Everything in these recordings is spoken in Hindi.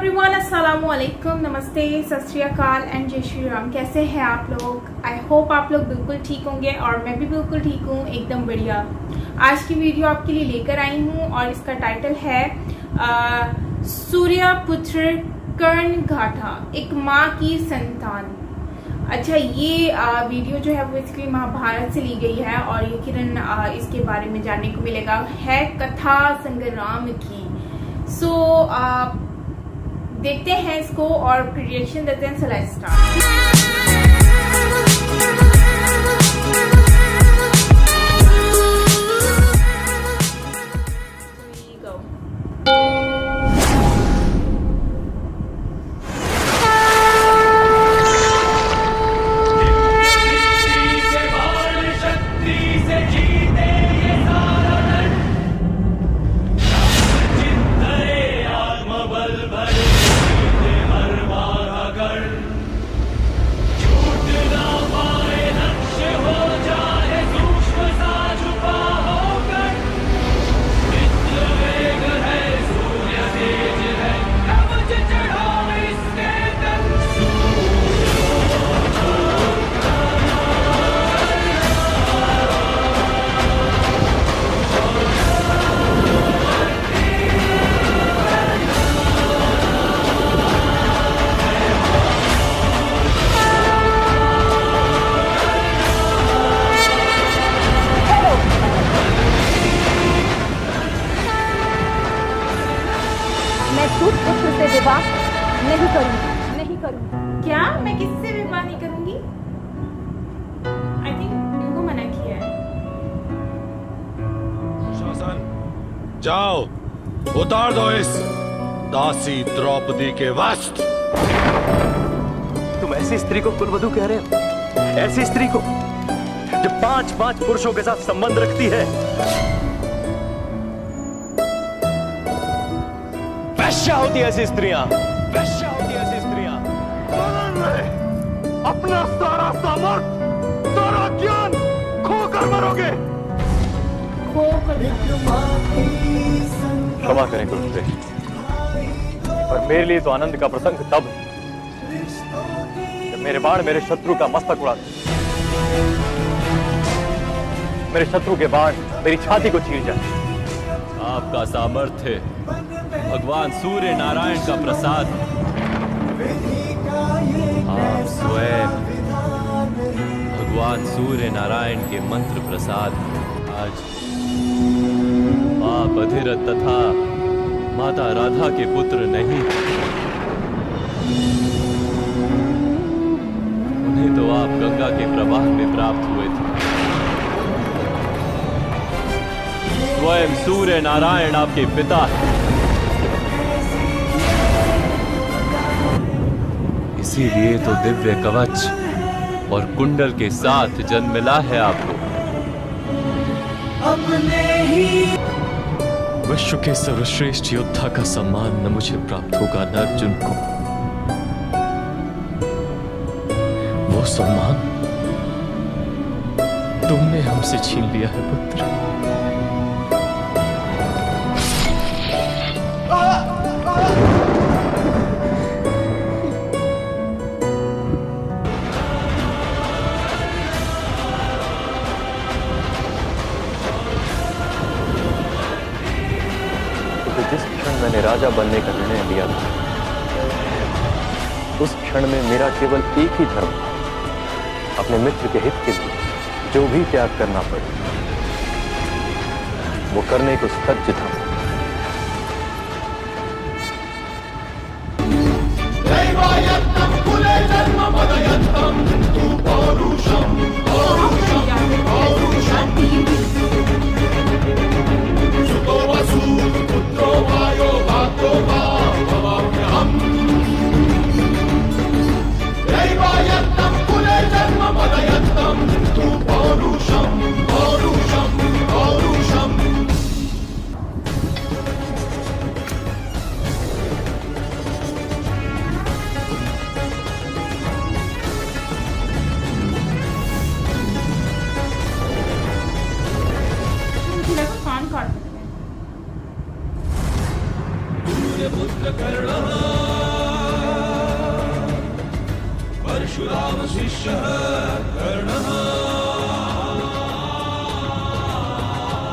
एवरीवन, अस्सलाम वालेकुम, नमस्ते, सत श्री अकाल एंड जय श्री राम। कैसे हैं आप लोग? आई होप आप लोग बिल्कुल ठीक होंगे और मैं भी बिल्कुल ठीक हूँ, एकदम बढ़िया। आज की वीडियो आपके लिए लेकर आई हूँ और इसका टाइटल है सूर्यपुत्र कर्णघाटा, एक माँ की संतान। अच्छा, ये वीडियो जो है वो बेसिकली महाभारत से ली गई है और यकीनन इसके बारे में जानने को मिलेगा, है कथा संग्राम की। सो देखते हैं इसको और रिएक्शन देते हैं। चला स्टार्ट। पुत्र से विवाह नहीं करूंगी। क्या मैं किससे विवाह नहीं करूंगी? आई थिंक इनको मना किया है। शासन, जाओ उतार दो इस दासी द्रौपदी के वस्त्र। तुम ऐसी स्त्री को कुलवधू कह रहे हो? ऐसी स्त्री को जो 5 पुरुषों के साथ संबंध रखती है? वैश्या होती ऐसी स्त्रियां, वैश्या होती ऐसी स्त्रियां। अपना सारा सामर्थ्य, सारा ज्ञान खोकर मरोगे। क्षमा करें गुरुश्रेष्ठ, पर मेरे लिए तो आनंद का प्रसंग तब जब मेरे बाण मेरे शत्रु का मस्तक उड़ा दे, मेरे शत्रु के बाण मेरी छाती को चीर जाए। आपका सामर्थ्य भगवान सूर्य नारायण का प्रसाद, आप स्वयं भगवान सूर्य नारायण के मंत्र प्रसाद। आज आप अधिरथ तथा माता राधा के पुत्र नहीं, उन्हें तो आप गंगा के प्रवाह में प्राप्त हुए थे। स्वयं सूर्य नारायण आपके पिता हैं, इसीलिए तो दिव्य कवच और कुंडल के साथ जन्म मिला है आपको। विश्व के सर्वश्रेष्ठ योद्धा का सम्मान न मुझे प्राप्त होगा न अर्जुन को। वो सम्मान तुमने हमसे छीन लिया है पुत्र। जिस क्षण मैंने राजा बनने का निर्णय लिया था, उस क्षण में मेरा केवल एक ही धर्म था, अपने मित्र के हित के लिए जो भी त्याग करना पड़े वो करने को सज्ज था।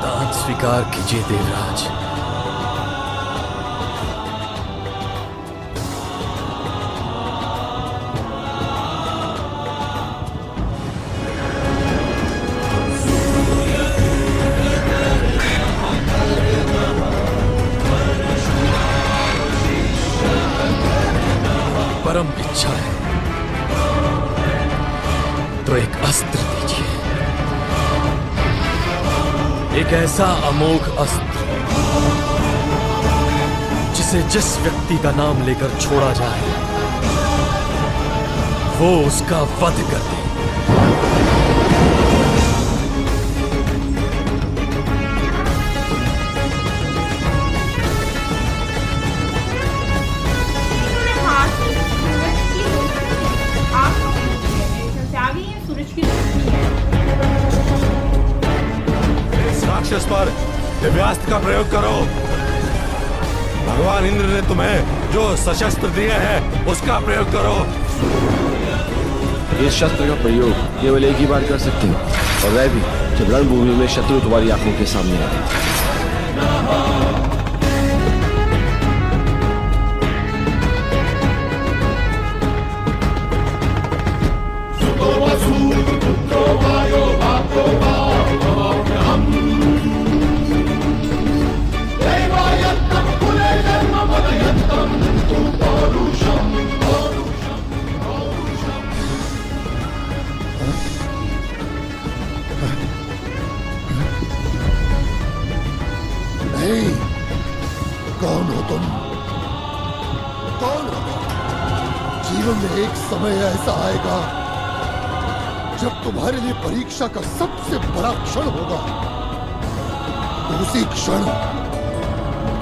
दान स्वीकार कीजिए देवराज। परम इच्छा है तो एक अस्त्र दीजिए, एक ऐसा अमोघ अस्त्र जिसे जिस व्यक्ति का नाम लेकर छोड़ा जाए वो उसका वध कर दे। राक्षस पर दिव्यास्त्र का प्रयोग करो। भगवान इंद्र ने तुम्हें जो सशस्त्र दिए हैं उसका प्रयोग करो। इस शस्त्र का प्रयोग केवल एक ही बार कर सकते हो, और वह भी जब रणभूमि में शत्रु तुम्हारी आंखों के सामने आए। कौन हो तुम? कौन हो तुम? जीवन में एक समय ऐसा आएगा जब तुम्हारे लिए परीक्षा का सबसे बड़ा क्षण होगा। तो उसी क्षण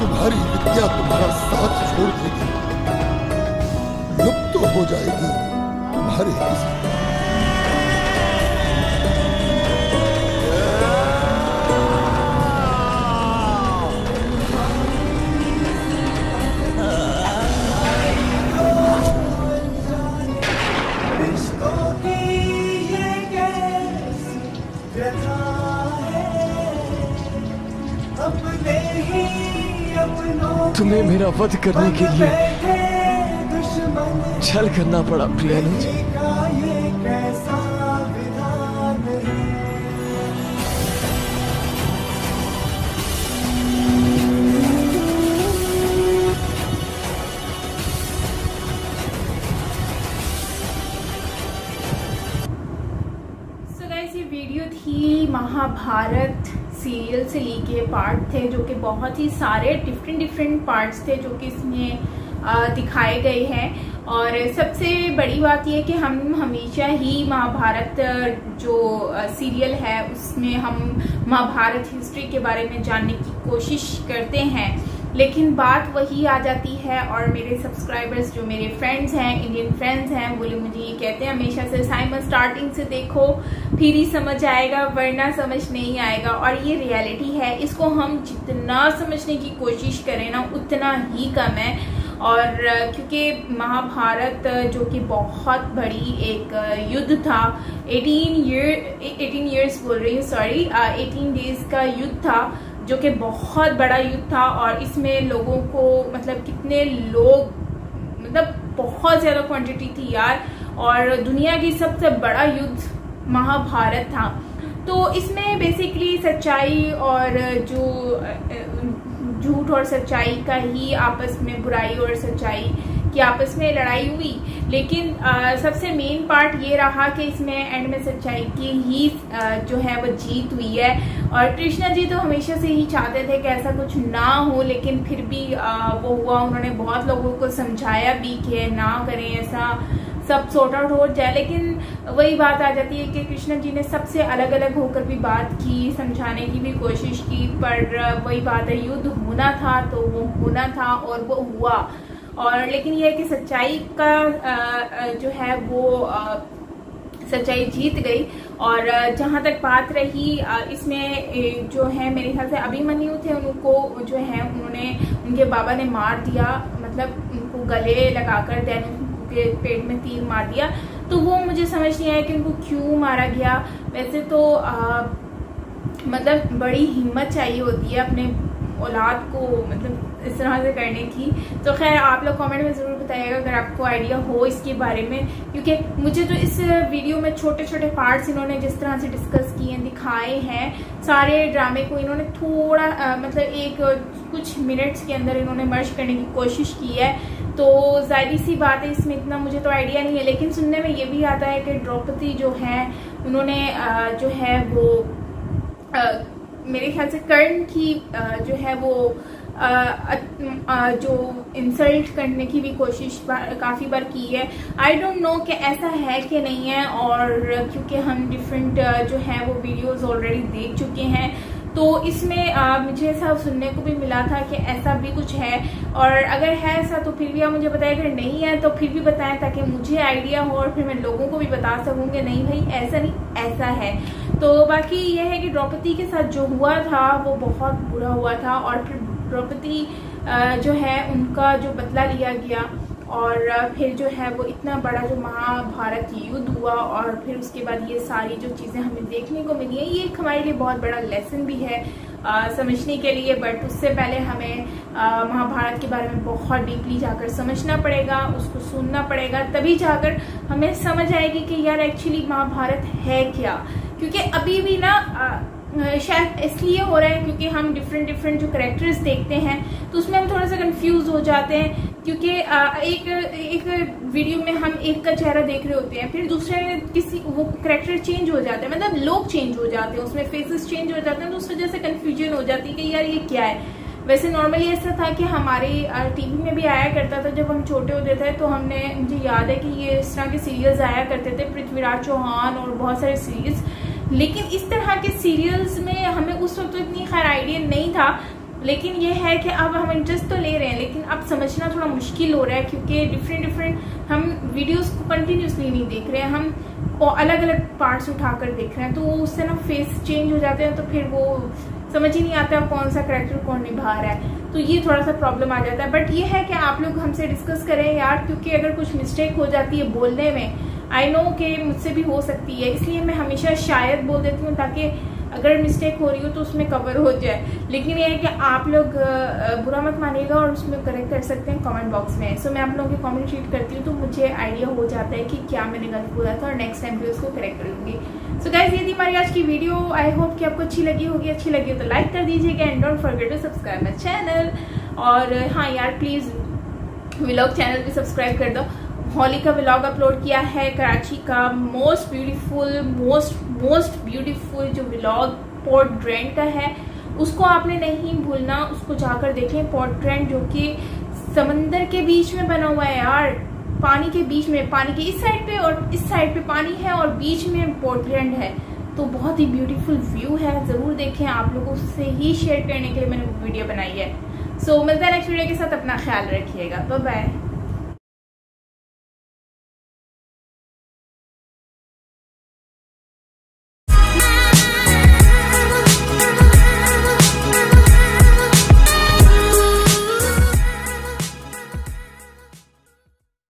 तुम्हारी विद्या तुम्हारा साथ छोड़ देगी, लुप्त हो जाएगी तुम्हारे किसी। तुम्हें मेरा वध करने के लिए छल करना पड़ा प्रियानुज। ये वीडियो थी महाभारत सीरियल से ली के पार्ट थे, जो कि बहुत ही सारे डिफरेंट पार्ट्स थे जो कि इसमें दिखाए गए हैं। और सबसे बड़ी बात यह कि हम हमेशा ही महाभारत जो सीरियल है उसमें हम महाभारत हिस्ट्री के बारे में जानने की कोशिश करते हैं, लेकिन बात वही आ जाती है। और मेरे सब्सक्राइबर्स जो मेरे फ्रेंड्स हैं, इंडियन फ्रेंड्स हैं, वो लोग मुझे ये कहते हैं हमेशा से साइमन स्टार्टिंग से देखो फिर ही समझ आएगा, वरना समझ नहीं आएगा। और ये रियलिटी है, इसको हम जितना समझने की कोशिश करें ना उतना ही कम है। और क्योंकि महाभारत जो कि बहुत बड़ी एक युद्ध था, 18 ईयर्स बोल रही हूँ, सॉरी 18 डेज का युद्ध था, जो कि बहुत बड़ा युद्ध था। और इसमें लोगों को मतलब कितने लोग, मतलब बहुत ज़्यादा क्वांटिटी थी यार। और दुनिया की सबसे बड़ा युद्ध महाभारत था। तो इसमें बेसिकली सच्चाई और जो झूठ और सच्चाई का ही आपस में, बुराई और सच्चाई की आपस में लड़ाई हुई। लेकिन सबसे मेन पार्ट ये रहा कि इसमें एंड में सच्चाई की ही जो है वो जीत हुई है। और कृष्णा जी तो हमेशा से ही चाहते थे कि ऐसा कुछ ना हो, लेकिन फिर भी वो हुआ। उन्होंने बहुत लोगों को समझाया भी कि ना करें ऐसा, सब सॉर्ट आउट हो जाए। लेकिन वही बात आ जाती है कि कृष्णा जी ने सबसे अलग अलग होकर भी बात की, समझाने की भी कोशिश की, पर वही बात है, युद्ध होना था तो वो होना था और वो हुआ। और लेकिन ये है कि सच्चाई का जो है वो सच्चाई जीत गई। और जहाँ तक बात रही इसमें जो है मेरे ख्याल से अभिमन्यु थे, उनको जो है उनके बाबा ने मार दिया, मतलब उनको गले लगाकर देन उनके पेट में तीर मार दिया। तो वो मुझे समझ नहीं आया कि उनको क्यों मारा गया। वैसे तो मतलब बड़ी हिम्मत चाहिए होती है अपने औलाद को मतलब इस तरह से करने की। तो खैर आप लोग कमेंट में ज़रूर बताइएगा अगर आपको आइडिया हो इसके बारे में, क्योंकि मुझे तो इस वीडियो में छोटे छोटे पार्ट्स इन्होंने जिस तरह से डिस्कस किए दिखाए हैं, सारे ड्रामे को इन्होंने थोड़ा मतलब कुछ मिनट्स के अंदर इन्होंने मर्ज करने की कोशिश की है। तो जाहिर सी बात है इसमें इतना मुझे तो आइडिया नहीं है, लेकिन सुनने में ये भी आता है कि द्रौपदी जो है उन्होंने जो है वो मेरे ख्याल से कर्ण की जो है वो जो इंसल्ट करने की भी कोशिश काफ़ी बार की है। आई डोंट नो कि ऐसा है कि नहीं है, और क्योंकि हम डिफरेंट जो है वो वीडियोस ऑलरेडी देख चुके हैं, तो इसमें मुझे ऐसा सुनने को भी मिला था कि ऐसा भी कुछ है। और अगर है ऐसा तो फिर भी आप मुझे बताएं, अगर नहीं है तो फिर भी बताएं ताकि मुझे आइडिया हो और फिर मैं लोगों को भी बता सकूँ कि नहीं भाई ऐसा नहीं, ऐसा है। तो बाकी ये है कि द्रौपदी के साथ जो हुआ था वो बहुत बुरा हुआ था, और फिर द्रौपदी जो है उनका जो बदला लिया गया, और फिर जो है वो इतना बड़ा जो महाभारत युद्ध हुआ, और फिर उसके बाद ये सारी जो चीज़ें हमें देखने को मिली है, ये एक हमारे लिए बहुत बड़ा लेसन भी है समझने के लिए। बट उससे पहले हमें महाभारत के बारे में बहुत डीपली जाकर समझना पड़ेगा, उसको सुनना पड़ेगा, तभी जाकर हमें समझ आएगी कि यार एक्चुअली महाभारत है क्या। क्योंकि अभी भी ना शायद इसलिए हो रहा है क्योंकि हम डिफरेंट जो कैरेक्टर्स देखते हैं तो उसमें हम थोड़ा सा कंफ्यूज हो जाते हैं, क्योंकि एक वीडियो में हम एक का चेहरा देख रहे होते हैं, फिर दूसरे में वो कैरेक्टर चेंज हो जाते हैं, मतलब लोग चेंज हो जाते हैं, उसमें फेसेस चेंज हो जाते हैं, तो उस वजह से कंफ्यूजन हो जाती है कि यार ये क्या है। वैसे नॉर्मली ऐसा था कि हमारे टीवी में भी आया करता था जब हम छोटे होते थे, तो मुझे याद है कि ये इस तरह के सीरियल्स आया करते थे, पृथ्वीराज चौहान और बहुत सारे सीरियल्स। लेकिन इस तरह के सीरियल्स में हमें उस वक्त तो इतनी खैर आइडिया नहीं था, लेकिन ये है कि अब हम इंटरेस्ट तो ले रहे हैं, लेकिन अब समझना थोड़ा मुश्किल हो रहा है क्योंकि डिफरेंट हम वीडियोस को कंटिन्यूसली नहीं देख रहे हैं, हम अलग अलग पार्ट्स उठाकर देख रहे हैं, तो उससे ना फेस चेंज हो जाते हैं, तो फिर वो समझ ही नहीं आता कौन सा कैरेक्टर कौन निभा रहा है, तो ये थोड़ा सा प्रॉब्लम आ जाता है। बट ये है कि आप लोग हमसे डिस्कस करें यार, क्योंकि अगर कुछ मिस्टेक हो जाती है बोलने में, आई नो कि मुझसे भी हो सकती है, इसलिए मैं हमेशा शायद बोल देती हूँ ताकि अगर मिस्टेक हो रही हो तो उसमें कवर हो जाए। लेकिन ये है कि आप लोग बुरा मत मानिएगा और उसमें करेक्ट कर सकते हैं कमेंट बॉक्स में। सो मैं आप लोगों के कमेंट रीड करती हूँ तो मुझे आइडिया हो जाता है कि क्या मैंने गलत बोला था और नेक्स्ट टाइम भी उसको करेक्ट कर लूँगी। सो गाइस ये थी हमारी आज की वीडियो, आई होप कि आपको अच्छी लगी होगी। अच्छी लगी हो तो लाइक कर दीजिएगा and don't forget to subscribe my channel. और हाँ यार प्लीज़ व्लॉग चैनल भी सब्सक्राइब कर दो। होली का व्लॉग अपलोड किया है, कराची का मोस्ट ब्यूटीफुल जो व्लॉग पोर्ट ट्रेंड का है, उसको आपने नहीं भूलना, उसको जाकर देखें। पोर्ट ट्रेंड जो कि समंदर के बीच में बना हुआ है यार, पानी के बीच में, पानी के इस साइड पे और इस साइड पे पानी है और बीच में पोर्ट ट्रेंड है, तो बहुत ही ब्यूटीफुल व्यू है, जरूर देखें। आप लोगों से ही शेयर करने के लिए मैंने वीडियो बनाई है। सो मिलता है नेक्स्ट वीडियो के साथ, अपना ख्याल रखिएगा, बाय बाय।